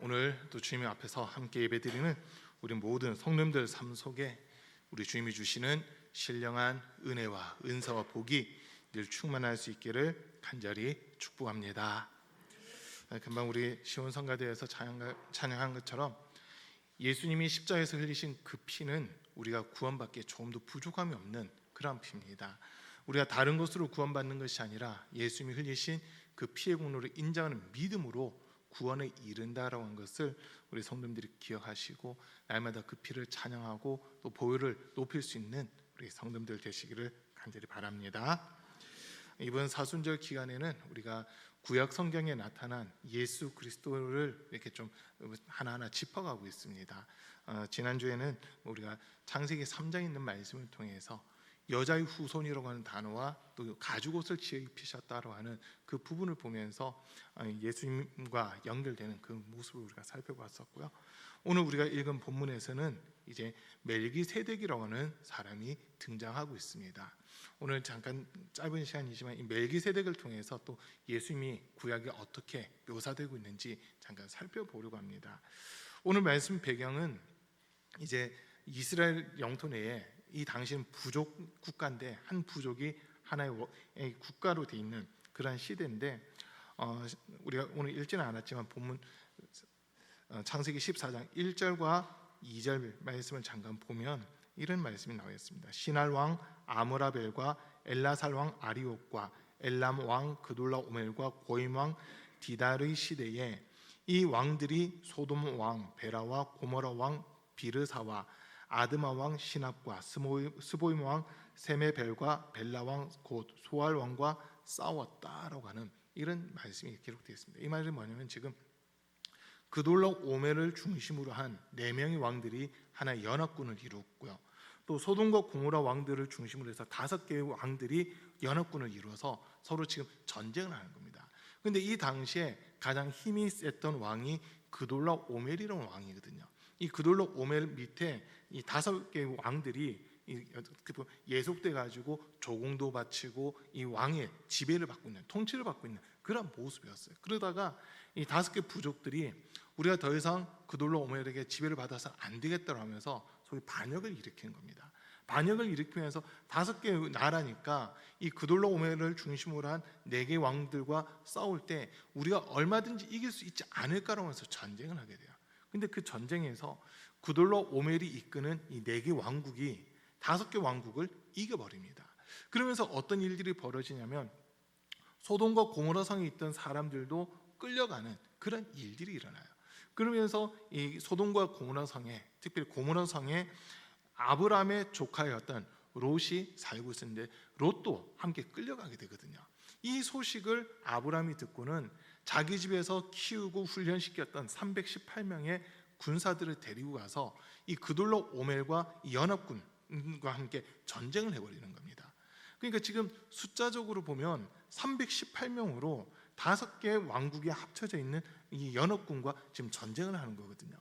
오늘 또 주님의 앞에서 함께 예배드리는 우리 모든 성도님들 삶 속에 우리 주님이 주시는 신령한 은혜와 은사와 복이 늘 충만할 수 있기를 간절히 축복합니다. 금방 우리 시온 성가대에서 찬양한 것처럼 예수님이 십자가에서 흘리신 그 피는 우리가 구원받기에 조금도 부족함이 없는 그런 피입니다. 우리가 다른 것으로 구원받는 것이 아니라 예수님이 흘리신 그 피의 공로를 인정하는 믿음으로 구원에 이른다라고 하는 것을 우리 성도님들이 기억하시고 날마다 그 피를 찬양하고 또 보혈을 높일 수 있는 우리 성도님들 되시기를 간절히 바랍니다. 이번 사순절 기간에는 우리가 구약 성경에 나타난 예수 그리스도를 이렇게 좀 하나하나 짚어가고 있습니다. 지난주에는 우리가 창세기 3장에 있는 말씀을 통해서 여자의 후손이라고 하는 단어와 또 가죽옷을 지어 입히셨다고 하는 그 부분을 보면서 예수님과 연결되는 그 모습을 우리가 살펴봤었고요. 오늘 우리가 읽은 본문에서는 이제 멜기세덱이라고 하는 사람이 등장하고 있습니다. 오늘 잠깐 짧은 시간이지만 이 멜기세덱을 통해서 또 예수님이 구약에 어떻게 묘사되고 있는지 잠깐 살펴보려고 합니다. 오늘 말씀 배경은 이제 이스라엘 영토 내에 이 당시는 부족 국가인데 한 부족이 하나의 국가로 돼 있는 그러한 시대인데 우리가 오늘 읽지는 않았지만 본문 창세기 14장 1절과 2절 말씀을 잠깐 보면 이런 말씀이 나와 있습니다. 시날 왕 아므라벨과 엘라살 왕 아리옥과 엘람 왕 그돌라오멜과 고임 왕 디달의 시대에 이 왕들이 소돔 왕 베라와 고모라 왕 비르사와 아드마 왕 시납과 스보임 왕 세메벨과 벨라 왕 곧 소알 왕과 싸웠다라고 하는 이런 말씀이 기록되어 있습니다. 이 말이 뭐냐면 지금 그돌라오멜을 중심으로 한 4명의 왕들이 하나의 연합군을 이루었고요. 또 소돔과 고모라 왕들을 중심으로 해서 5개의 왕들이 연합군을 이루어서 서로 지금 전쟁을 하는 겁니다. 그런데 이 당시에 가장 힘이 셌던 왕이 그돌라오멜이라는 왕이거든요. 이 그돌라오멜 밑에 이 5개의 왕들이 예속돼 가지고 조공도 바치고 이 왕의 지배를 받고 있는, 통치를 받고 있는 그런 모습이었어요. 그러다가 이 5개 부족들이 우리가 더 이상 그돌라오멜에게 지배를 받아서 안 되겠다고 하면서 소위 반역을 일으키는 겁니다. 반역을 일으키면서 5개의 나라니까 이 그돌라오멜을 중심으로 한 4개의 왕들과 싸울 때 우리가 얼마든지 이길 수 있지 않을까라고 해서 전쟁을 하게 돼요. 근데 그 전쟁에서 그돌라오멜이 이끄는 이 4개 왕국이 5개 왕국을 이겨버립니다. 그러면서 어떤 일들이 벌어지냐면 소돔과 고모라 성에 있던 사람들도 끌려가는 그런 일들이 일어나요. 그러면서 이 소돔과 고모라 성에, 특별히 고모라 성에 아브라함의 조카였던 롯이 살고 있었는데 롯도 함께 끌려가게 되거든요. 이 소식을 아브라함이 듣고는 자기 집에서 키우고 훈련시켰던 318명의 군사들을 데리고 가서 이 그돌라오멜과 이 연합군과 함께 전쟁을 해버리는 겁니다. 그러니까 지금 숫자적으로 보면 318명으로 5개의 왕국이 합쳐져 있는 이 연합군과 지금 전쟁을 하는 거거든요.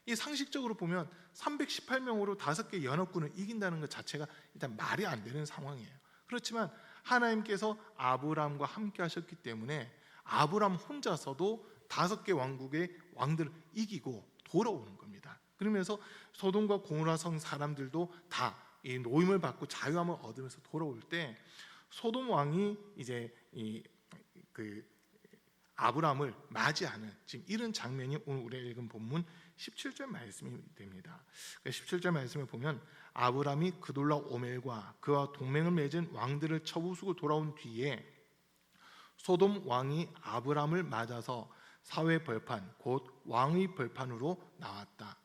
이 상식적으로 보면 318명으로 5개 연합군을 이긴다는 것 자체가 일단 말이 안 되는 상황이에요. 그렇지만 하나님께서 아브라함과 함께 하셨기 때문에 아브라함 혼자서도 5개 왕국의 왕들을 이기고 돌아오는 겁니다. 그러면서 소돔과 고모라 성 사람들도 다 이 노임을 받고 자유함을 얻으면서 돌아올 때 소돔 왕이 이제 그 아브라함을 맞이하는 지금 이런 장면이 오늘 우리가 읽은 본문 17절 말씀이 됩니다. 17절 말씀을 보면 아브라함이 그돌라오멜과 그와 동맹을 맺은 왕들을 쳐부수고 돌아온 뒤에 소돔 왕이 아브라함을 맞아서 사회 벌판 곧 왕의 벌판으로 나왔다.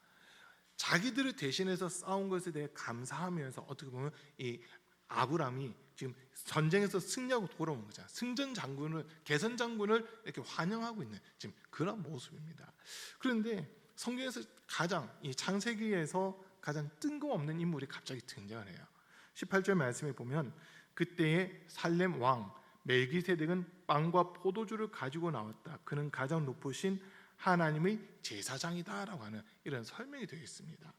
자기들을 대신해서 싸운 것에 대해 감사하면서 어떻게 보면 이 아브라함이 지금 전쟁에서 승리하고 돌아온 거잖아요. 승전 장군을, 개선 장군을 이렇게 환영하고 있는 지금 그런 모습입니다. 그런데 성경에서 가장 이 창세기에서 가장 뜬금없는 인물이 갑자기 등장을 해요. 18절 말씀에 보면 그때의 살렘 왕 멜기세덱은 빵과 포도주를 가지고 나왔다. 그는 가장 높으신 하나님의 제사장이다라고 하는 이런 설명이 되어 있습니다.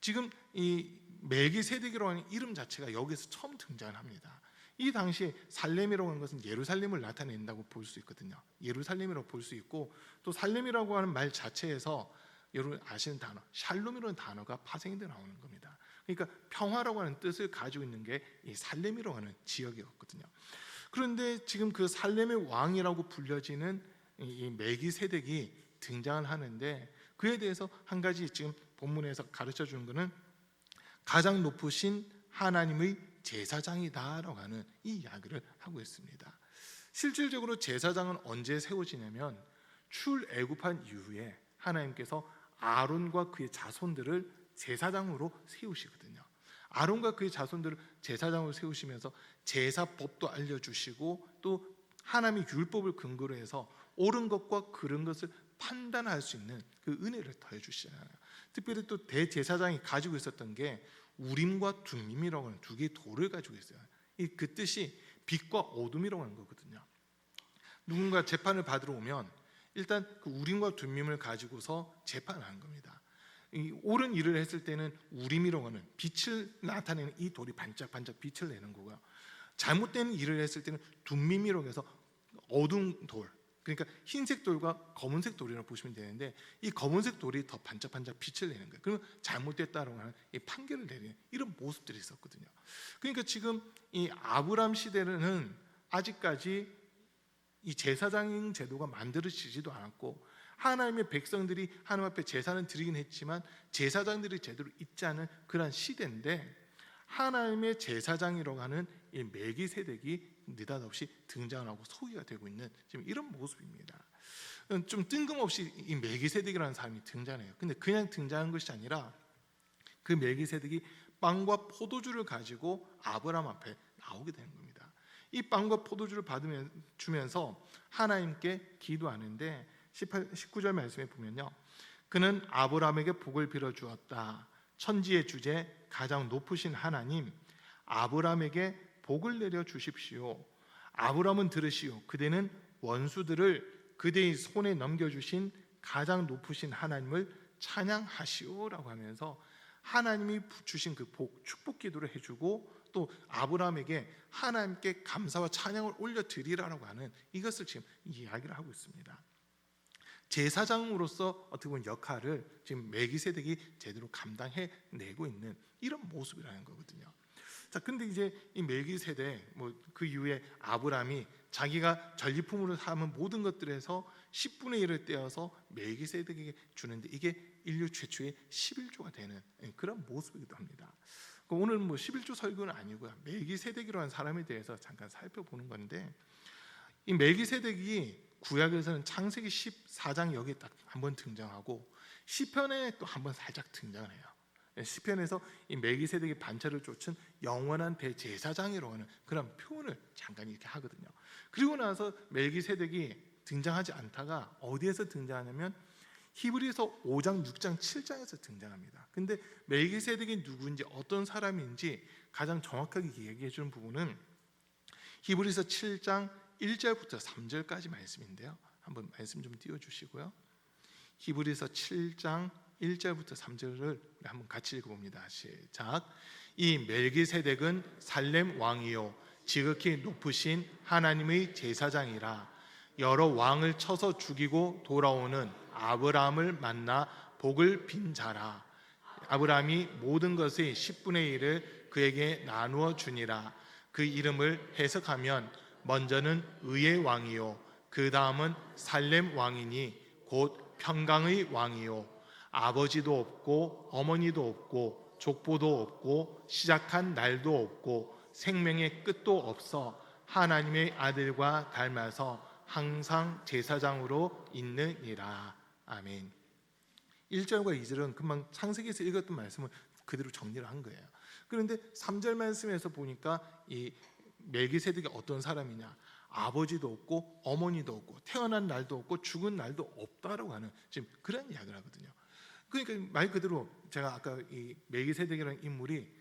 지금 이 멜기세덱이라고 하는 이름 자체가 여기서 처음 등장합니다. 이 당시에 살렘이라고 하는 것은 예루살렘을 나타낸다고 볼 수 있거든요. 예루살렘이라고 볼 수 있고, 또 살렘이라고 하는 말 자체에서 여러분 아시는 단어 샬롬이라는 단어가 파생이 돼 나오는 겁니다. 그러니까 평화라고 하는 뜻을 가지고 있는 게 이 살렘이라고 하는 지역이었거든요. 그런데 지금 그 살렘의 왕이라고 불려지는 이 멜기세덱이 등장을 하는데, 그에 대해서 한 가지 지금 본문에서 가르쳐 주는 것은 가장 높으신 하나님의 제사장이다라고 하는 이 이야기를 하고 있습니다. 실질적으로 제사장은 언제 세워지냐면 출애굽한 이후에 하나님께서 아론과 그의 자손들을 제사장으로 세우시거든요. 아론과 그의 자손들을 제사장으로 세우시면서 제사법도 알려주시고, 또 하나님의 율법을 근거로 해서 옳은 것과 그른 것을 판단할 수 있는 그 은혜를 더해 주시잖아요. 특별히 또 대제사장이 가지고 있었던 게 우림과 둠밈이라고 하는 두 개의 돌을 가지고 있어요. 그 뜻이 빛과 어둠이라고 하는 거거든요. 누군가 재판을 받으러 오면 일단 그 우림과 둠밈을 가지고서 재판하는 겁니다. 이 옳은 일을 했을 때는 우림이라고 하는 빛을 나타내는 이 돌이 반짝반짝 빛을 내는 거고요. 잘못된 일을 했을 때는 둠밈이라고 해서 어두운 돌, 그러니까 흰색 돌과 검은색 돌이라고 보시면 되는데, 이 검은색 돌이 더 반짝반짝 빛을 내는 거예요. 그러면 잘못됐다라고 하는 이 판결을 내리는 이런 모습들이 있었거든요. 그러니까 지금 이 아브람 시대는 아직까지 이 제사장 제도가 만들어지지도 않았고, 하나님의 백성들이 하나님 앞에 제사는 드리긴 했지만 제사장들이 제대로 있지 않은 그런 시대인데, 하나님의 제사장이라고 하는 이 멜기세덱이 느닷없이 등장하고 소위가 되고 있는 지금 이런 모습입니다. 좀 뜬금없이 이 멜기세덱이라는 사람이 등장해요. 근데 그냥 등장한 것이 아니라 그 멜기세덱이 빵과 포도주를 가지고 아브라함 앞에 나오게 되는 겁니다. 이 빵과 포도주를 주면서 하나님께 기도하는데 19절 말씀에 보면요, 그는 아브라함에게 복을 빌어 주었다. 천지의 주제 가장 높으신 하나님, 아브라함에게 복을 내려 주십시오. 아브라함은 들으시오. 그대는 원수들을 그대의 손에 넘겨주신 가장 높으신 하나님을 찬양하시오라고 하면서 하나님이 주신 그 복, 축복 기도를 해주고, 또 아브라함에게 하나님께 감사와 찬양을 올려드리라고 하는 이것을 지금 이야기를 하고 있습니다. 제사장으로서 어떻게 보면 역할을 지금 멜기세덱이 제대로 감당해내고 있는 이런 모습이라는 거거든요. 자, 근데 이제 이 멜기세덱, 그 이후에 아브라함이 자기가 전리품으로 삼은 모든 것들에서 10분의 1을 떼어서 멜기세덱에게 주는데, 이게 인류 최초의 11조가 되는 그런 모습이기도 합니다. 오늘은 11조 설교는 아니고요, 멜기세덱이라는 사람에 대해서 잠깐 살펴보는 건데, 이 멜기세덱이 구약에서는 창세기 14장 여기에 딱 한번 등장하고 시편에 또 한번 살짝 등장을 해요. 시편에서 이 멜기세덱의 반차를 쫓은 영원한 대제사장이라고 하는 그런 표현을 잠깐 이렇게 하거든요. 그리고 나서 멜기세덱이 등장하지 않다가 어디에서 등장하냐면 히브리서 5장, 6장, 7장에서 등장합니다. 근데 멜기세덱이 누구인지 어떤 사람인지 가장 정확하게 얘기해 주는 부분은 히브리서 7장 1절부터 3절까지 말씀인데요. 한번 말씀 좀 띄워주시고요. 히브리서 7장 1절부터 3절을 한번 같이 읽어봅니다. 시작. 이 멜기세덱은 살렘 왕이요 지극히 높으신 하나님의 제사장이라. 여러 왕을 쳐서 죽이고 돌아오는 아브라함을 만나 복을 빈 자라. 아브라함이 모든 것의 10분의 1을 그에게 나누어 주니라. 그 이름을 해석하면 먼저는 의의 왕이요 그 다음은 살렘 왕이니 곧 평강의 왕이요 아버지도 없고 어머니도 없고 족보도 없고 시작한 날도 없고 생명의 끝도 없어 하나님의 아들과 닮아서 항상 제사장으로 있느니라. 아멘. 1절과 2절은 금방 창세기에서 읽었던 말씀을 그대로 정리를 한 거예요. 그런데 3절 말씀에서 보니까 이 멜기세덱이 어떤 사람이냐, 아버지도 없고 어머니도 없고 태어난 날도 없고 죽은 날도 없다라고 하는 지금 그런 이야기를 하거든요. 그러니까 말 그대로 제가 아까 이 멜기세덱이라는 인물이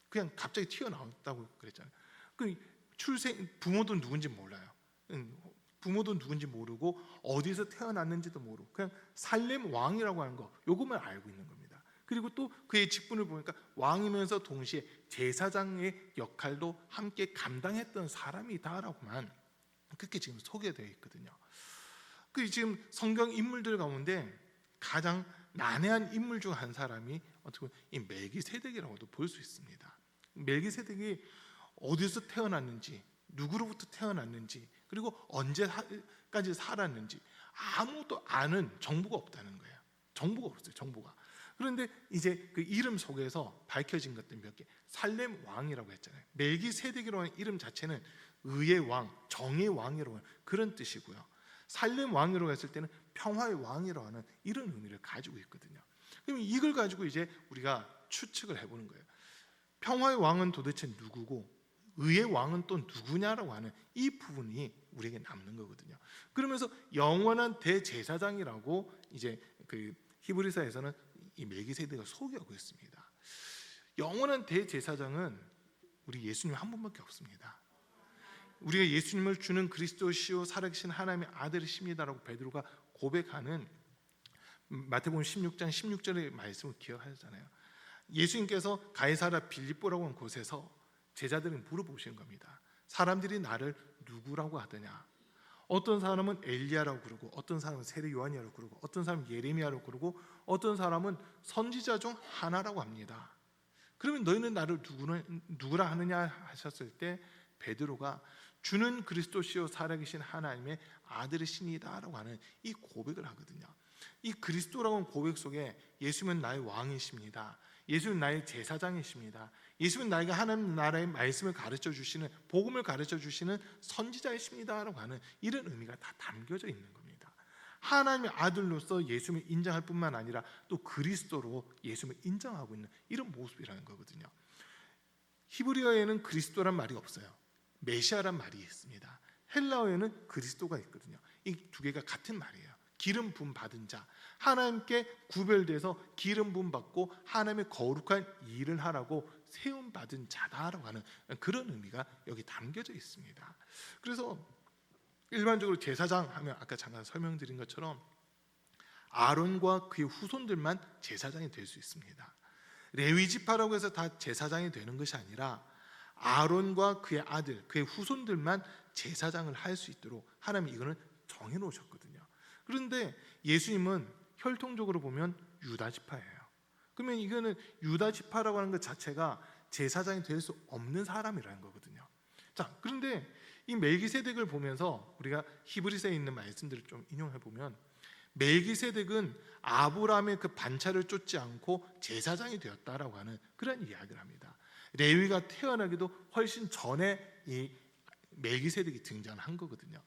그냥 갑자기 튀어나왔다고 그랬잖아요. 그 부모도 누군지 몰라요. 부모도 누군지 모르고 어디서 태어났는지도 모르고 그냥 살렘 왕이라고 하는 거, 요것만 알고 있는 겁니다. 그리고 또 그의 직분을 보니까 왕이면서 동시에 제사장의 역할도 함께 감당했던 사람이다라고만 그렇게 지금 소개되어 있거든요. 그 지금 성경 인물들 가운데 가장 난해한 인물 중 한 사람이 어떻게 보면 이 멜기세덱이라고도 볼 수 있습니다. 멜기세덱이 어디서 태어났는지, 누구로부터 태어났는지, 그리고 언제까지 살았는지 아무도 아는 정보가 없다는 거예요. 정보가 없어요. 정보가. 그런데 이제 그 이름 속에서 밝혀진 것들 몇 개. 살렘 왕이라고 했잖아요. 멜기세덱이라는 이름 자체는 의의 왕, 정의 왕이라고 하는 그런 뜻이고요. 살렘 왕이라고 했을 때는 평화의 왕이라고 하는 이런 의미를 가지고 있거든요. 그럼 이걸 가지고 이제 우리가 추측을 해보는 거예요. 평화의 왕은 도대체 누구고 의의 왕은 또 누구냐라고 하는 이 부분이 우리에게 남는 거거든요. 그러면서 영원한 대제사장이라고 이제 그 히브리서에서는 이 멜기세덱을 소개하고 있습니다. 영원한 대제사장은 우리 예수님 한 분밖에 없습니다. 우리가 예수님을 주는 그리스도시요 살아계신 하나님의 아들이십니다라고 베드로가 고백하는 마태복음 16장 16절의 말씀을 기억하잖아요. 예수님께서 가이사랴 빌립보라고 하는 곳에서 제자들이 물어보시는 겁니다. 사람들이 나를 누구라고 하더냐? 어떤 사람은 엘리야라고 그러고, 어떤 사람은 세례 요한이라고 그러고, 어떤 사람은 예레미야라고 그러고, 어떤 사람은 선지자 중 하나라고 합니다. 그러면 너희는 나를 누구라 하느냐 하셨을 때 베드로가 주는 그리스도시요 살아계신 하나님의 아들이시니다라고 하는 이 고백을 하거든요. 이 그리스도라고 하는 고백 속에 예수님은 나의 왕이십니다. 예수는 나의 제사장이십니다. 예수는 나에게 하나님 나라의 말씀을 가르쳐 주시는, 복음을 가르쳐 주시는 선지자이십니다라고 하는 이런 의미가 다 담겨져 있는 겁니다. 하나님의 아들로서 예수님을 인정할 뿐만 아니라 또 그리스도로 예수님을 인정하고 있는 이런 모습이라는 거거든요. 히브리어에는 그리스도란 말이 없어요. 메시아란 말이 있습니다. 헬라어에는 그리스도가 있거든요. 이 두 개가 같은 말이에요. 기름 부음 받은 자, 하나님께 구별돼서 기름 부음 받고 하나님의 거룩한 일을 하라고 세움 받은 자다라고 하는 그런 의미가 여기 담겨져 있습니다. 그래서 일반적으로 제사장 하면 아까 잠깐 설명드린 것처럼 아론과 그의 후손들만 제사장이 될 수 있습니다. 레위 지파라고 해서 다 제사장이 되는 것이 아니라 아론과 그의 아들, 그의 후손들만 제사장을 할 수 있도록 하나님이 이거는 정해 놓으셨거든요. 그런데 예수님은 혈통적으로 보면 유다 지파예요. 그러면 이거는 유다 지파라고 하는 것 자체가 제사장이 될 수 없는 사람이라는 거거든요. 자, 그런데 이 멜기세덱을 보면서 우리가 히브리서에 있는 말씀들을 좀 인용해 보면 멜기세덱은 아브라함의 그 반차를 쫓지 않고 제사장이 되었다라고 하는 그런 이야기를 합니다. 레위가 태어나기도 훨씬 전에 이 멜기세덱이 등장한 거거든요.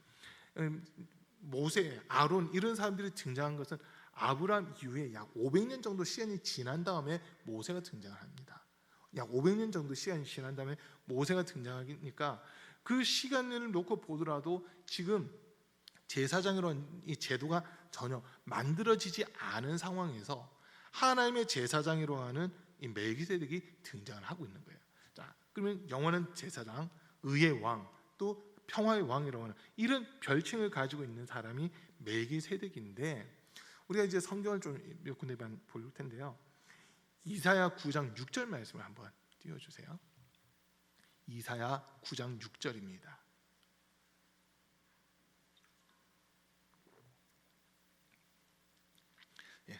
모세, 아론 이런 사람들이 등장한 것은 아브라함 이후에 약 500년 정도 시간이 지난 다음에 모세가 등장을 합니다. 약 500년 정도 시간이 지난 다음에 모세가 등장하니까 그 시간을 놓고 보더라도 지금 제사장으로 이 제도가 전혀 만들어지지 않은 상황에서 하나님의 제사장으로 하는 이 멜기세덱이 등장을 하고 있는 거예요. 자, 그러면 영원한 제사장, 의의 왕, 또 평화의 왕이라고 하는 이런 별칭을 가지고 있는 사람이 멜기세덱인데 우리가 이제 성경을 좀 몇 군데만 볼 텐데요. 이사야 9장 6절 말씀을 한번 띄워주세요. 이사야 9장 6절입니다.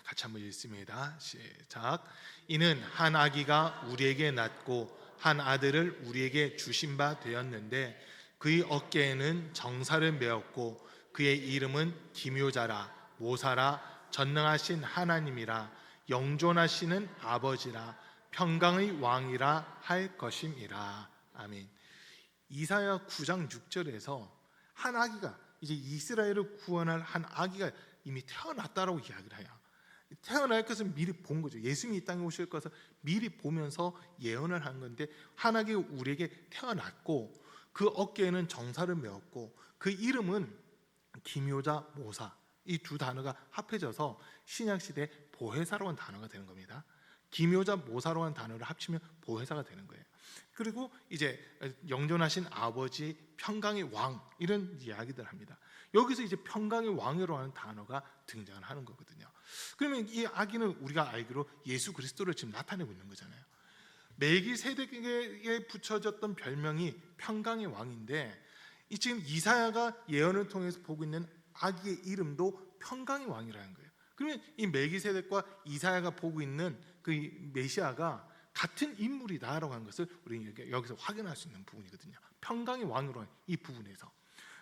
같이 한번 읽습니다. 시작. 이는 한 아기가 우리에게 낳고 한 아들을 우리에게 주신 바 되었는데 그의 어깨에는 정사를 메었고 그의 이름은 기묘자라 모사라 전능하신 하나님이라 영존하시는 아버지라 평강의 왕이라 할 것임이라. 아멘. 이사야 9장 6절에서 한 아기가 이제 이스라엘을 구원할 한 아기가 이미 태어났다라고 이야기를 해요. 태어날 것을 미리 본 거죠. 예수님이 이 땅에 오실 것을 미리 보면서 예언을 한 건데 한 아기가 우리에게 태어났고 그 어깨에는 정사를 메었고 그 이름은 기묘자 모사, 이 두 단어가 합해져서 신약시대 보혜사라고 하는 단어가 되는 겁니다. 기묘자 모사라고 하는 단어를 합치면 보혜사가 되는 거예요. 그리고 이제 영존하신 아버지, 평강의 왕 이런 이야기들 합니다. 여기서 이제 평강의 왕이라고 하는 단어가 등장을 하는 거거든요. 그러면 이 아기는 우리가 알기로 예수 그리스도를 지금 나타내고 있는 거잖아요. 멜기세덱에게 붙여졌던 별명이 평강의 왕인데, 이 지금 이사야가 예언을 통해서 보고 있는 아기의 이름도 평강의 왕이라는 거예요. 그러면 이 멜기세덱과 이사야가 보고 있는 그 메시아가 같은 인물이다라고 하는 것을 우리 여기서 확인할 수 있는 부분이거든요. 평강의 왕으로 하는 이 부분에서.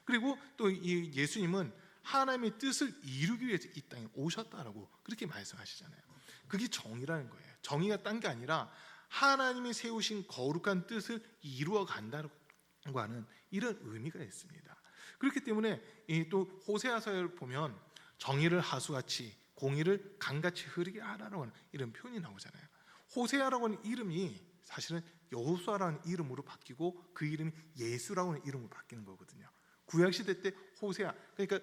그리고 또 이 예수님은 하나님의 뜻을 이루기 위해서 이 땅에 오셨다라고 그렇게 말씀하시잖아요. 그게 정의라는 거예요. 정의가 딴 게 아니라 하나님이 세우신 거룩한 뜻을 이루어 간다고 하는 이런 의미가 있습니다. 그렇기 때문에 또 호세아서를 보면 정의를 하수같이 공의를 강같이 흐르게 하라고 하는 이런 표현이 나오잖아요. 호세아라고 하는 이름이 사실은 여호수아라는 이름으로 바뀌고 그 이름이 예수라고 하는 이름으로 바뀌는 거거든요. 구약시대 때 호세아, 그러니까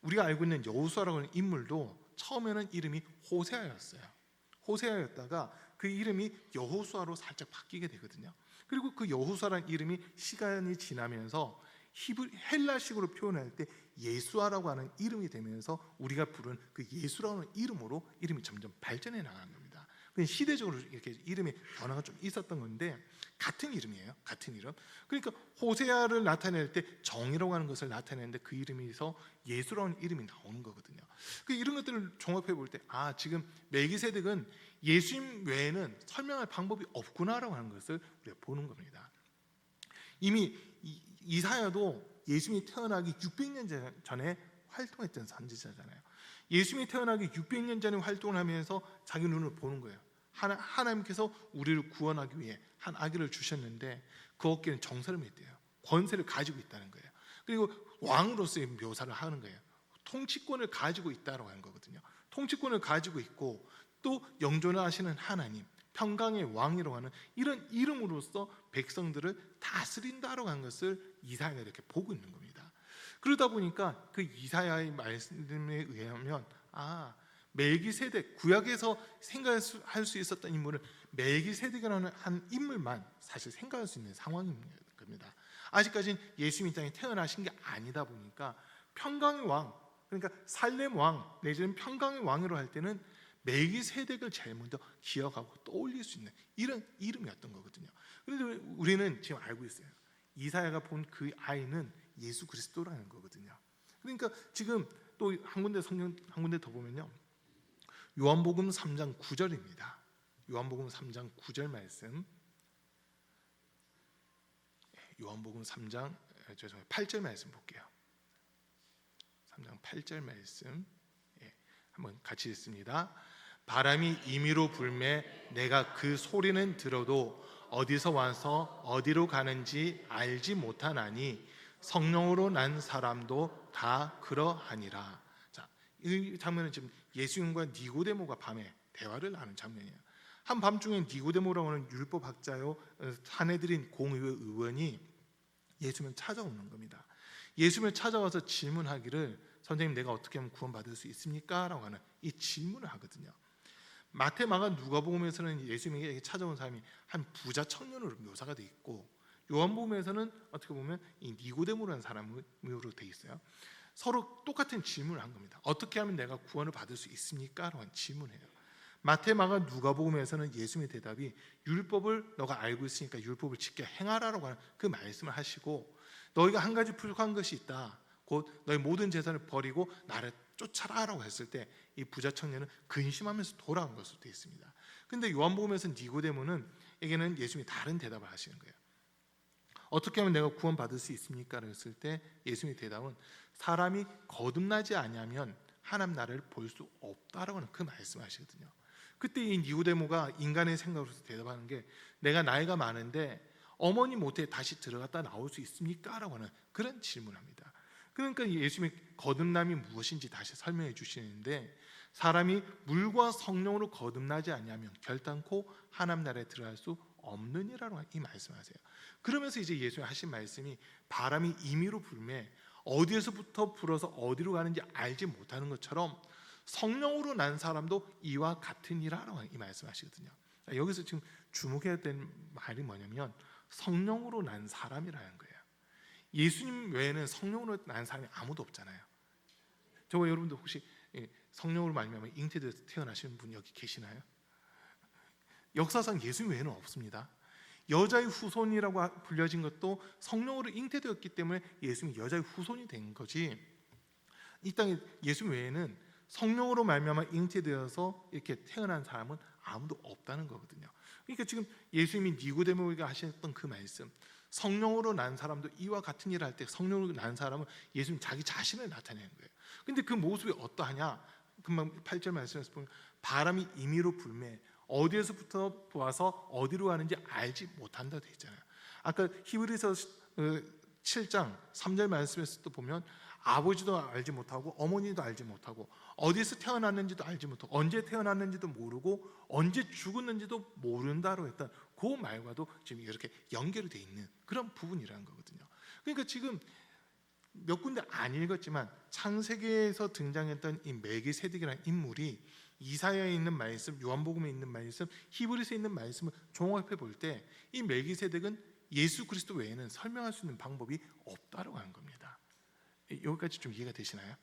우리가 알고 있는 여호수아라고 하는 인물도 처음에는 이름이 호세아였어요. 호세아였다가 그 이름이 여호수아로 살짝 바뀌게 되거든요. 그리고 그 여호수아라는 이름이 시간이 지나면서 헬라식으로 표현할 때 예수아라고 하는 이름이 되면서 우리가 부른 그 예수라고 하는 이름으로 이름이 점점 발전해 나가는 겁니다. 시대적으로 이렇게 이름의 변화가 좀 있었던 건데 같은 이름이에요. 같은 이름. 그러니까 호세아를 나타낼 때 정이라고 하는 것을 나타내는데 그 이름에서 예수라는 이름이 나오는 거거든요. 이런 것들을 종합해 볼 때 지금 멜기세덱은 예수님 외에는 설명할 방법이 없구나라고 하는 것을 우리가 보는 겁니다. 이미 이사야도 예수님이 태어나기 600년 전에 활동했던 선지자잖아요. 예수님이 태어나기 600년 전에 활동을 하면서 자기 눈을 보는 거예요. 하나님께서 우리를 구원하기 위해 한 아기를 주셨는데 그 어깨는 정사를 맸대요. 권세를 가지고 있다는 거예요. 그리고 왕으로서의 묘사를 하는 거예요. 통치권을 가지고 있다고 하는 거거든요. 통치권을 가지고 있고 또 영존을 하시는 하나님, 평강의 왕이라고 하는 이런 이름으로써 백성들을 다스린다라고 하는 것을 이사야가 이렇게 보고 있는 겁니다. 그러다 보니까 그 이사야의 말씀에 의하면 멜기세덱, 구약에서 생각할 수 있었던 인물을 멜기세덱이라는 한 인물만 사실 생각할 수 있는 상황인 겁니다. 아직까지는 예수님이 땅에 태어나신 게 아니다 보니까 평강의 왕, 그러니까 살렘 왕 내지는 평강의 왕으로 할 때는 멜기세덱을 제일 먼저 기억하고 떠올릴 수 있는 이런 이름이었던 거거든요. 그런데 우리는 지금 알고 있어요. 이사야가 본 그 아이는 예수 그리스도라는 거거든요. 그러니까 지금 또 한 군데 성경 한 군데 더 보면요. 요한복음 3장 9절입니다. 요한복음 3장 9절 말씀. 요한복음 3장 8절 말씀 볼게요. 3장 8절 말씀. 한번 같이 읽습니다. 바람이 임의로 불매 내가 그 소리는 들어도 어디서 와서 어디로 가는지 알지 못하나니 성령으로 난 사람도 다 그러하니라. 자, 이 장면은 지금 예수님과 니고데모가 밤에 대화를 나눈 장면이에요. 한밤중에 니고데모라고 하는 율법학자요 사내들인 공의회 의원이 예수님을 찾아오는 겁니다. 예수님을 찾아와서 질문하기를 선생님 내가 어떻게 하면 구원받을 수 있습니까? 라고 하는 이 질문을 하거든요. 마태, 마가, 누가복음에서는 예수님에게 찾아온 사람이 한 부자 청년으로 묘사가 돼 있고 요한복음에서는 어떻게 보면 이 니고데모라는 사람으로 돼 있어요. 서로 똑같은 질문을 한 겁니다. 어떻게 하면 내가 구원을 받을 수 있습니까? 라고 하는 질문이에요. 마태, 마가, 누가복음에서는 예수님의 대답이 율법을 너가 알고 있으니까 율법을 지켜 행하라라고 하는 그 말씀을 하시고 너희가 한 가지 부족한 것이 있다. 곧 너희 모든 재산을 버리고 나를 쫓아라라고 했을 때 이 부자 청년은 근심하면서 돌아온 것으로 되어 있습니다. 근데 요한복음에서는 니고데모에게는 예수님이 다른 대답을 하시는 거예요. 어떻게 하면 내가 구원받을 수 있습니까? 했을 때 예수님의 대답은 사람이 거듭나지 아니하면 하나님 나라를 볼 수 없다라고 하는 그 말씀하시거든요. 그때 이 니고데모가 인간의 생각으로서 대답하는 게 내가 나이가 많은데 어머니 모태에 다시 들어갔다 나올 수 있습니까? 라고 하는 그런 질문합니다. 그러니까 예수님의 거듭남이 무엇인지 다시 설명해 주시는데 사람이 물과 성령으로 거듭나지 아니하면 결단코 하나님 나라에 들어갈 수 없느니라고 이 말씀하세요. 그러면서 이제 예수님 하신 말씀이 바람이 임의로 불매 어디에서부터 불어서 어디로 가는지 알지 못하는 것처럼 성령으로 난 사람도 이와 같으니라라고 이 말씀하시거든요. 여기서 지금 주목해야 될 말이 뭐냐면 성령으로 난 사람이라는 거예요. 예수님 외에는 성령으로 난 사람이 아무도 없잖아요. 저와 여러분들 혹시 성령으로 말미암아 잉태되어서 태어나시는 분 여기 계시나요? 역사상 예수님 외에는 없습니다. 여자의 후손이라고 불려진 것도 성령으로 잉태되었기 때문에 예수님이 여자의 후손이 된 거지, 이 땅에 예수님 외에는 성령으로 말미암아 잉태되어서 이렇게 태어난 사람은 아무도 없다는 거거든요. 그러니까 지금 예수님이 니고데모에게 하셨던 그 말씀, 성령으로 난 사람도 이와 같은 일을 할 때 성령으로 난 사람은 예수님 자기 자신을 나타내는 거예요. 근데 그 모습이 어떠하냐? 금방 8절 말씀에서 보면 바람이 임의로 불매 어디에서부터 와서 어디로 가는지 알지 못한다 되어 있잖아요. 아까 히브리서 7장 3절 말씀에서도 보면 아버지도 알지 못하고 어머니도 알지 못하고 어디서 태어났는지도 알지 못하고 언제 태어났는지도 모르고 언제 죽었는지도 모른다로 했던 그 말과도 지금 이렇게 연결이 되어 있는 그런 부분이라는 거거든요. 그러니까 지금 몇 군데 안 읽었지만 창세기에서 등장했던 이 멜기세덱이라는 인물이 이사야에 있는 말씀, 요한복음에 있는 말씀, 히브리서에 있는 말씀을 종합해 볼 때 이 멜기세덱은 예수 그리스도 외에는 설명할 수 있는 방법이 없다고 하는 겁니다. 여기까지 좀 이해가 되시나요?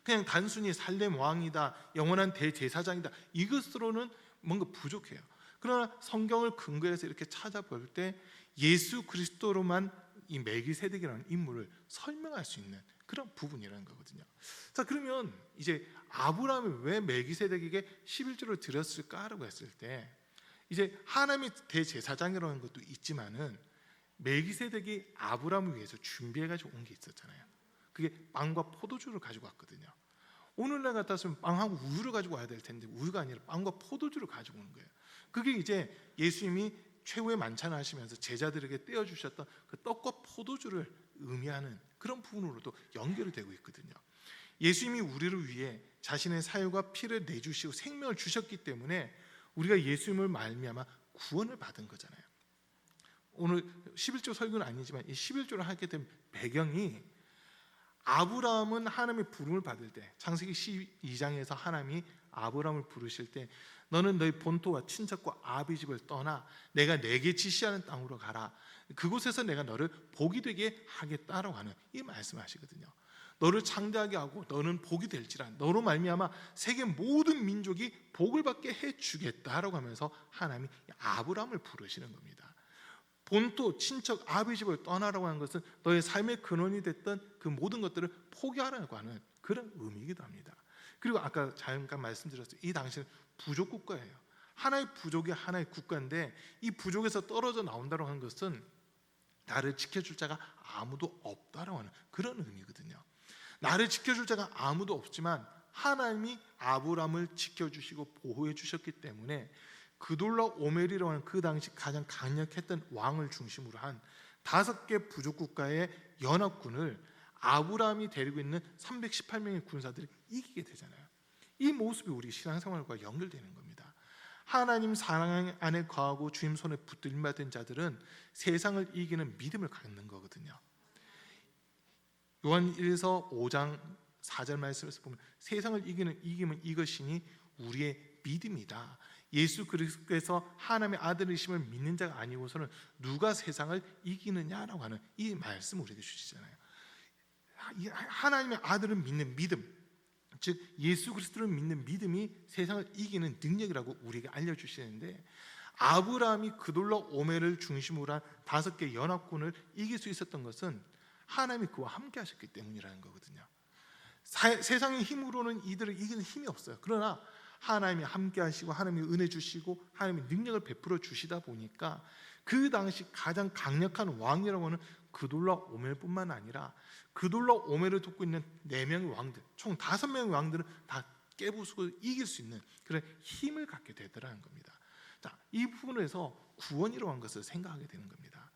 그냥 단순히 살렘 왕이다, 영원한 대제사장이다, 이것으로는 뭔가 부족해요. 그러나 성경을 근거해서 이렇게 찾아볼 때 예수 그리스도로만 이 멜기세덱이라는 인물을 설명할 수 있는 그런 부분이라는 거거든요. 자, 그러면 이제 아브라함이 왜 멜기세덱에게 11조를 드렸을까라고 했을 때 이제 하나님의 대제사장이라는 것도 있지만은 멜기세덱이 아브라함을 위해서 준비해가지고 온 게 있었잖아요. 그게 빵과 포도주를 가지고 왔거든요. 오늘날 같았으면 빵하고 우유를 가지고 와야 될 텐데 우유가 아니라 빵과 포도주를 가지고 오는 거예요. 그게 이제 예수님이 최후의 만찬을 하시면서 제자들에게 떼어주셨던 그 떡과 포도주를 의미하는 그런 부분으로도 연결이 되고 있거든요. 예수님이 우리를 위해 자신의 사유가 피를 내주시고 생명을 주셨기 때문에 우리가 예수님을 말미암아 구원을 받은 거잖아요. 오늘 11조 설교는 아니지만 이 11조를 하게 된 배경이 아브라함은 하나님의 부름을 받을 때 창세기 12장에서 하나님이 아브라함을 부르실 때 너는 너희 본토와 친척과 아비 집을 떠나 내가 내게 지시하는 땅으로 가라. 그곳에서 내가 너를 복이 되게 하겠다라고 하는 이 말씀하시거든요. 너를 창대하게 하고 너는 복이 될지라 너로 말미암아 세계 모든 민족이 복을 받게 해주겠다라고 하면서 하나님이 아브라함을 부르시는 겁니다. 본토, 친척, 아비 집을 떠나라고 하는 것은 너의 삶의 근원이 됐던 그 모든 것들을 포기하라고 하는 그런 의미이기도 합니다. 그리고 아까 잠깐 말씀드렸어요. 이 당시는 부족 국가예요. 하나의 부족이 하나의 국가인데 이 부족에서 떨어져 나온다고 하는 것은 나를 지켜줄 자가 아무도 없다라고 하는 그런 의미거든요. 나를 지켜줄 자가 아무도 없지만 하나님이 아브라함을 지켜주시고 보호해 주셨기 때문에 그돌라 오멜이라고 하는 그 당시 가장 강력했던 왕을 중심으로 한 5개 부족 국가의 연합군을 아브라함이 데리고 있는 318명의 군사들이 이기게 되잖아요. 이 모습이 우리 신앙생활과 연결되는 겁니다. 하나님 사랑 안에 거하고 주님 손에 붙들림받은 자들은 세상을 이기는 믿음을 갖는 거거든요. 요한 1서 5장 4절 말씀에서 보면 세상을 이기는 이김은 이것이니 우리의 믿음이다. 예수 그리스도께서 하나님의 아들이심을 믿는 자가 아니고서는 누가 세상을 이기느냐라고 하는 이 말씀 우리에게 주시잖아요. 하나님의 아들을 믿는 믿음, 즉 예수 그리스도를 믿는 믿음이 세상을 이기는 능력이라고 우리에게 알려주시는데 아브라함이 그돌라 오멜을 중심으로 한 5개 연합군을 이길 수 있었던 것은 하나님이 그와 함께 하셨기 때문이라는 거거든요. 세상의 힘으로는 이들을 이기는 힘이 없어요. 그러나 하나님이 함께 하시고 하나님이 은혜 주시고 하나님이 능력을 베풀어 주시다 보니까 그 당시 가장 강력한 왕이라고 하는 그돌라 오멜뿐만 아니라 그돌라 오멜을 돕고 있는 4명의 왕들, 총 5명의 왕들은 다 깨부수고 이길 수 있는 그런 힘을 갖게 되더라는 겁니다. 자, 이 부분에서 구원이라고 하는 것을 생각하게 되는 겁니다.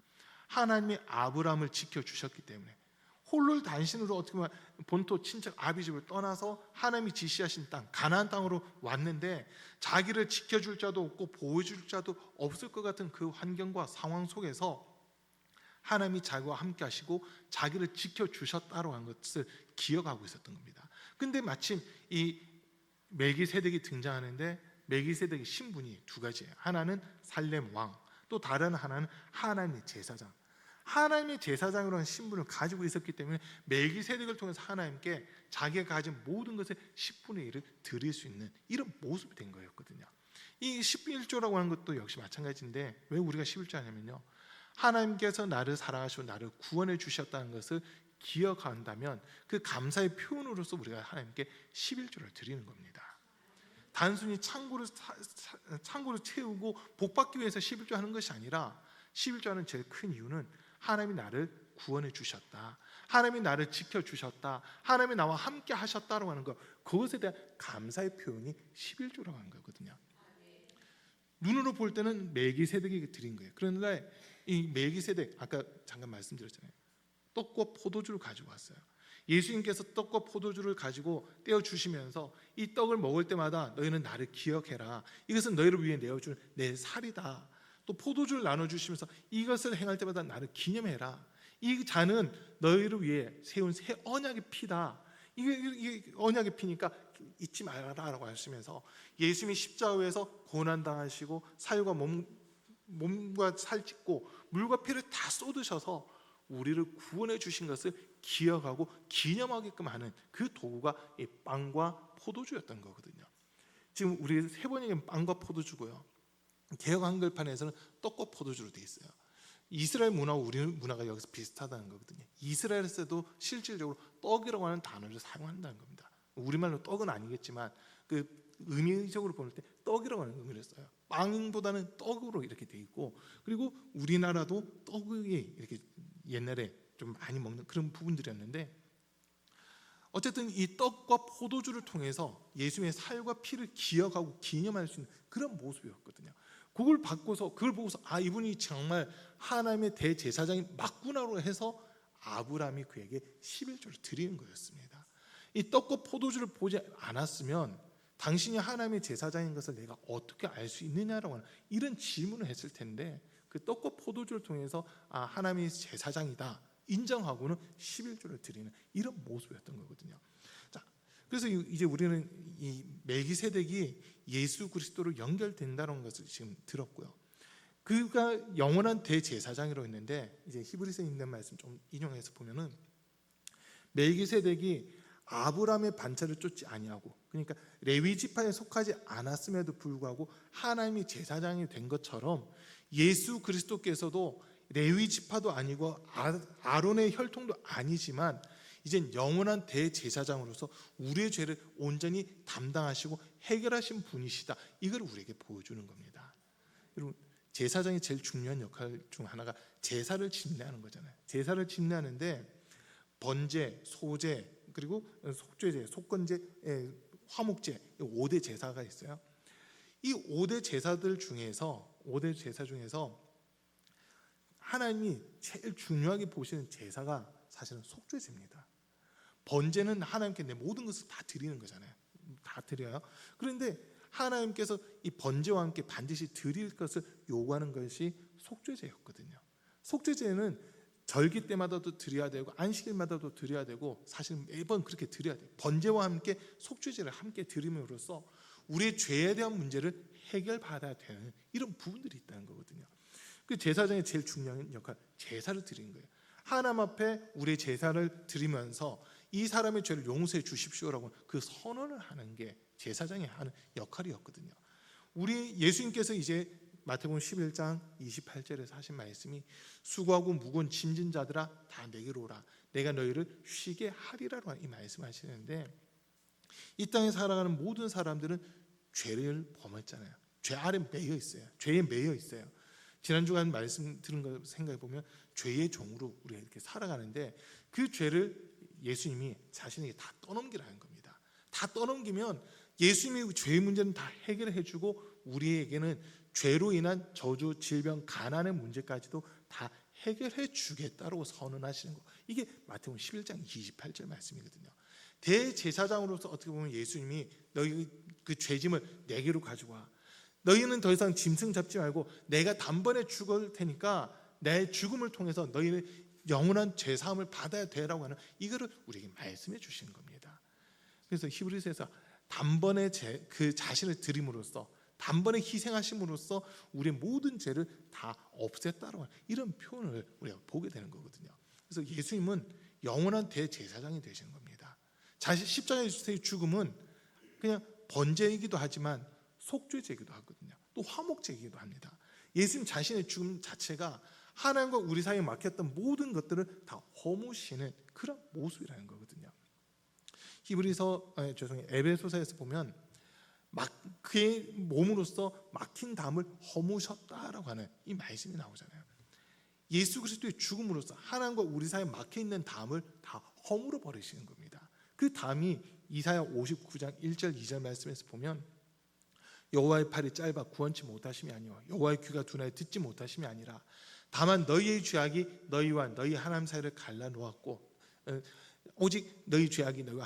하나님이 아브라함을 지켜주셨기 때문에 홀로 단신으로 어떻게 보면 본토 친척 아비집을 떠나서 하나님이 지시하신 땅 가나안 땅으로 왔는데 자기를 지켜줄 자도 없고 보호해줄 자도 없을 것 같은 그 환경과 상황 속에서 하나님이 자기와 함께 하시고 자기를 지켜주셨다고 한 것을 기억하고 있었던 겁니다. 근데 마침 이 멜기세덱이 등장하는데 멜기세덱의 신분이 2가지예요. 하나는 살렘 왕, 또 다른 하나는 하나님의 제사장. 하나님의 제사장으로 하는 신분을 가지고 있었기 때문에 멜기세덱을 통해서 하나님께 자기가 가진 모든 것의 10분의 1을 드릴 수 있는 이런 모습이 된 거였거든요. 이 11조라고 하는 것도 역시 마찬가지인데 왜 우리가 11조 하냐면요, 하나님께서 나를 사랑하시고 나를 구원해 주셨다는 것을 기억한다면 그 감사의 표현으로서 우리가 하나님께 11조를 드리는 겁니다. 단순히 창고를 채우고 복받기 위해서 11조 하는 것이 아니라 11조 하는 제일 큰 이유는 하나님이 나를 구원해 주셨다, 하나님이 나를 지켜주셨다, 하나님이 나와 함께 하셨다라고 하는 것, 그것에 대한 감사의 표현이 11조라고 하는 거거든요. 눈으로 볼 때는 멜기세덱에게 드린 거예요. 그런데 이 멜기세덱, 아까 잠깐 말씀드렸잖아요, 떡과 포도주를 가지고 왔어요. 예수님께서 떡과 포도주를 가지고 떼어 주시면서 이 떡을 먹을 때마다 너희는 나를 기억해라, 이것은 너희를 위해 내어줄 내 살이다. 또 포도주를 나눠주시면서 이것을 행할 때마다 나를 기념해라, 이 잔은 너희를 위해 세운 새 언약의 피다. 이게 언약의 피니까 잊지 말아라라고 하시면서 예수님이 십자가에서 고난당하시고 살과 몸과 살 찢고 물과 피를 다 쏟으셔서 우리를 구원해 주신 것을 기억하고 기념하게끔 하는 그 도구가 이 빵과 포도주였던 거거든요. 지금 우리 세 번 얘기한 빵과 포도주고요, 개역 한글판에서는 떡과 포도주로 되어 있어요. 이스라엘 문화와 우리 문화가 여기서 비슷하다는 거거든요. 이스라엘에서도 실질적으로 떡이라고 하는 단어를 사용한다는 겁니다. 우리말로 떡은 아니겠지만 그 의미적으로 볼 때 떡이라고 하는 의미를 써요. 빵보다는 떡으로 이렇게 돼 있고, 그리고 우리나라도 떡이 이렇게 옛날에 좀 많이 먹는 그런 부분들이었는데, 어쨌든 이 떡과 포도주를 통해서 예수님의 살과 피를 기억하고 기념할 수 있는 그런 모습이었거든요. 그걸 보고서 아, 이분이 정말 하나님의 대제사장이 맞구나로 해서 아브라함이 그에게 11조를 드리는 거였습니다. 이 떡과 포도주를 보지 않았으면 당신이 하나님의 제사장인 것을 내가 어떻게 알 수 있느냐라고 하는 이런 질문을 했을 텐데, 그 떡과 포도주를 통해서 아, 하나님이 제사장이다 인정하고는 11조를 드리는 이런 모습이었던 거거든요. 자, 그래서 이제 우리는 이 멜기세덱이 예수 그리스도로 연결된다는 것을 지금 들었고요. 그가 영원한 대제사장이라고 했는데, 이제 히브리서에 있는 말씀 좀 인용해서 보면은 멜기세덱이 아브라함의 반차를 쫓지 아니하고, 그러니까 레위 지파에 속하지 않았음에도 불구하고 하나님이 제사장이 된 것처럼 예수 그리스도께서도 레위 지파도 아니고 아론의 혈통도 아니지만 이젠 영원한 대제사장으로서 우리의 죄를 온전히 담당하시고 해결하신 분이시다, 이걸 우리에게 보여주는 겁니다. 여러분, 제사장의 제일 중요한 역할 중 하나가 제사를 집례하는 거잖아요. 제사를 집례하는데 번제, 소제, 그리고 속죄제, 속건제, 화목제, 5대 제사가 있어요. 이 5대 제사들 중에서 5대 제사 중에서 하나님이 제일 중요하게 보시는 제사가 사실은 속죄제입니다. 번제는 하나님께 내 모든 것을 다 드리는 거잖아요. 다 드려요. 그런데 하나님께서 이 번제와 함께 반드시 드릴 것을 요구하는 것이 속죄제였거든요. 속죄제는 절기 때마다도 드려야 되고 안식일마다도 드려야 되고 사실 매번 그렇게 드려야 돼요. 번제와 함께 속죄제를 함께 드림으로써 우리의 죄에 대한 문제를 해결받아야 되는 이런 부분들이 있다는 거거든요. 그 제사장의 제일 중요한 역할, 제사를 드리는 거예요. 하나님 앞에 우리의 제사를 드리면서 이 사람의 죄를 용서해 주십시오라고 그 선언을 하는 게 제사장이 하는 역할이었거든요. 우리 예수님께서 이제 마태복음 11장 28절에서 하신 말씀이 수고하고 무거운 짐진 자들아 다 내게로 오라, 내가 너희를 쉬게 하리라고 이 말씀하시는데, 이 땅에 살아가는 모든 사람들은 죄를 범했잖아요. 죄 아래 매여 있어요. 죄에 매여 있어요. 지난주간 말씀 들은 거 생각해 보면 죄의 종으로 우리가 이렇게 살아가는데, 그 죄를 예수님이 자신에게 다 떠넘기라는 겁니다. 다 떠넘기면 예수님이 죄의 문제는 다 해결해 주고 우리에게는 죄로 인한 저주, 질병, 가난의 문제까지도 다 해결해 주겠다고 선언하시는 거. 이게 마태복음 11장 28절 말씀이거든요. 대제사장으로서 어떻게 보면 예수님이 너희 그 죄짐을 내게로 가지고 와. 너희는 더 이상 짐승 잡지 말고 내가 단번에 죽을 테니까 내 죽음을 통해서 너희는 영원한 죄사함을 받아야 되라고 하는 이거를 우리에게 말씀해 주시는 겁니다. 그래서 히브리서에서 단번에 그 자신을 드림으로써 단번에 희생하심으로써 우리의 모든 죄를 다 없앴다라고 하는 이런 표현을 우리가 보게 되는 거거든요. 그래서 예수님은 영원한 대제사장이 되시는 겁니다. 자신 십자가의 죽음은 그냥 번제이기도 하지만 속죄제이기도 하거든요. 또 화목제이기도 합니다. 예수님 자신의 죽음 자체가 하나님과 우리 사이에 막혔던 모든 것들을 다 허무시는 그런 모습이라는 거거든요. 에베소서에서 보면 그의 몸으로써 막힌 담을 허무셨다라고 하는 이 말씀이 나오잖아요. 예수 그리스도의 죽음으로써 하나님과 우리 사이에 막혀 있는 담을 다 허물어 버리시는 겁니다. 그 담이 이사야 59장 1절 2절 말씀에서 보면 여호와의 팔이 짧아 구원치 못하심이 아니요 여호와의 귀가 둔하여 듣지 못하심이 아니라 다만 너희의 죄악이 너희와 너희 하나님 사이를 갈라놓았고 오직 너희 죄악이 너희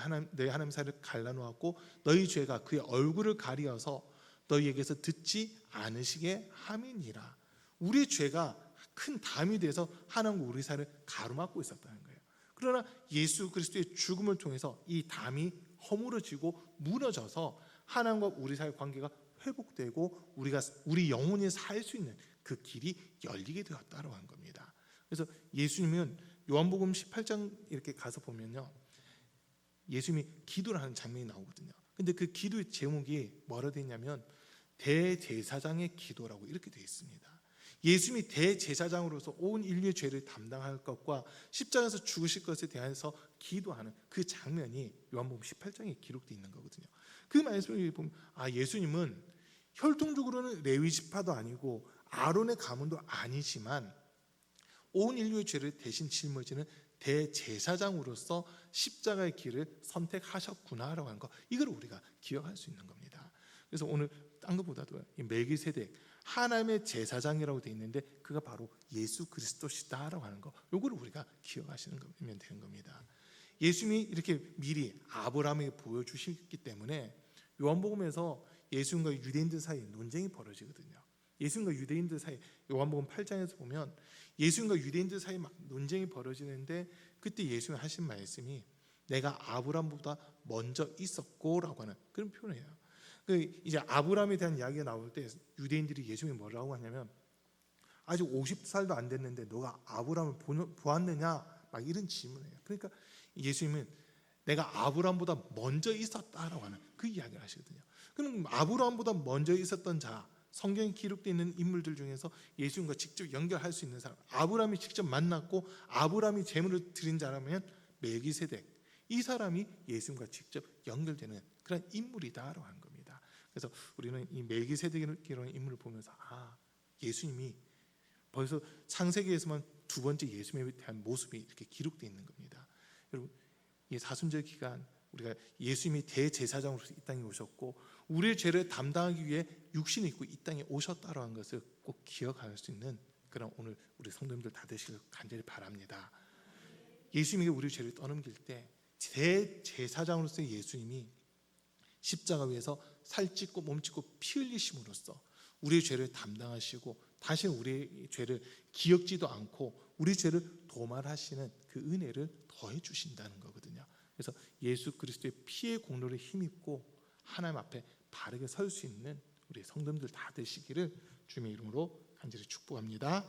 하나님 사이를 갈라놓았고 너희 죄가 그의 얼굴을 가리어서 너희에게서 듣지 않으시게 함이니라. 우리의 죄가 큰 담이 돼서 하나님과 우리 사이를 가로막고 있었다는 거예요. 그러나 예수 그리스도의 죽음을 통해서 이 담이 허물어지고 무너져서 하나님과 우리 사이의 관계가 회복되고 우리 영혼이 살 수 있는 그 길이 열리게 되었다고 한 겁니다. 그래서 예수님은 요한복음 18장 이렇게 가서 보면요, 예수님이 기도를 하는 장면이 나오거든요. 근데 그 기도의 제목이 뭐라 되어 있냐면 대제사장의 기도라고 이렇게 되어 있습니다. 예수님이 대제사장으로서 온 인류의 죄를 담당할 것과 십자가에서 죽으실 것에 대해서 기도하는 그 장면이 요한복음 18장에 기록되어 있는 거거든요. 그 말씀을 보면 예수님은 혈통적으로는 레위 지파도 아니고 아론의 가문도 아니지만 온 인류의 죄를 대신 짊어지는 대제사장으로서 십자가의 길을 선택하셨구나라고 하는 거, 이걸 우리가 기억할 수 있는 겁니다. 그래서 오늘 딴 것보다도 이 멜기세덱 하나님의 제사장이라고 되어 있는데 그가 바로 예수 그리스도시다라고 하는 거, 요거를 우리가 기억하시는 거면 되는 겁니다. 예수님이 이렇게 미리 아브라함에게 보여주셨기 때문에 요한복음에서 예수님과 유대인들 사이에 논쟁이 벌어지거든요. 예수님과 유대인들 사이, 요한복음 8장에서 보면 예수님과 유대인들 사이에 막 논쟁이 벌어지는데 그때 예수님이 하신 말씀이 내가 아브라함보다 먼저 있었고라고 하는 그런 표현이에요. 이제 아브라함에 대한 이야기가 나올 때 유대인들이 예수님이 뭐라고 하냐면 아직 50살도 안 됐는데 너가 아브라함을 보았느냐 막 이런 질문을 해요. 그러니까 예수님은 내가 아브라함보다 먼저 있었다라고 하는 그 이야기를 하시거든요. 그럼 아브라함보다 먼저 있었던 자, 성경에 기록되어 있는 인물들 중에서 예수님과 직접 연결할 수 있는 사람, 아브라함이 직접 만났고 아브라함이 제물을 드린 자라면 멜기세덱, 이 사람이 예수님과 직접 연결되는 그런 인물이다라고 하는 겁니다. 그래서 우리는 이 멜기세덱이라는 인물을 보면서 예수님이 벌써 창세기에서만 두 번째 예수님에 대한 모습이 이렇게 기록되어 있는 겁니다. 여러분, 이 사순절 기간 우리가 예수님이 대제사장으로서 이 땅에 오셨고 우리의 죄를 담당하기 위해 육신을 입고 이 땅에 오셨다라는 것을 꼭 기억할 수 있는 그런 오늘 우리 성도님들 다 되시길 간절히 바랍니다. 예수님이 우리 죄를 떠넘길 때 대제사장으로서 예수님이 십자가 위에서 살찢고 몸찢고 피 흘리심으로써 우리의 죄를 담당하시고 다시 우리의 죄를 기억지도 않고 우리 죄를 도말하시는 그 은혜를 더해 주신다는 거거든요. 그래서 예수 그리스도의 피의 공로를 힘입고 하나님 앞에 바르게 설 수 있는 우리 성도님들 다 되시기를 주님의 이름으로 간절히 축복합니다.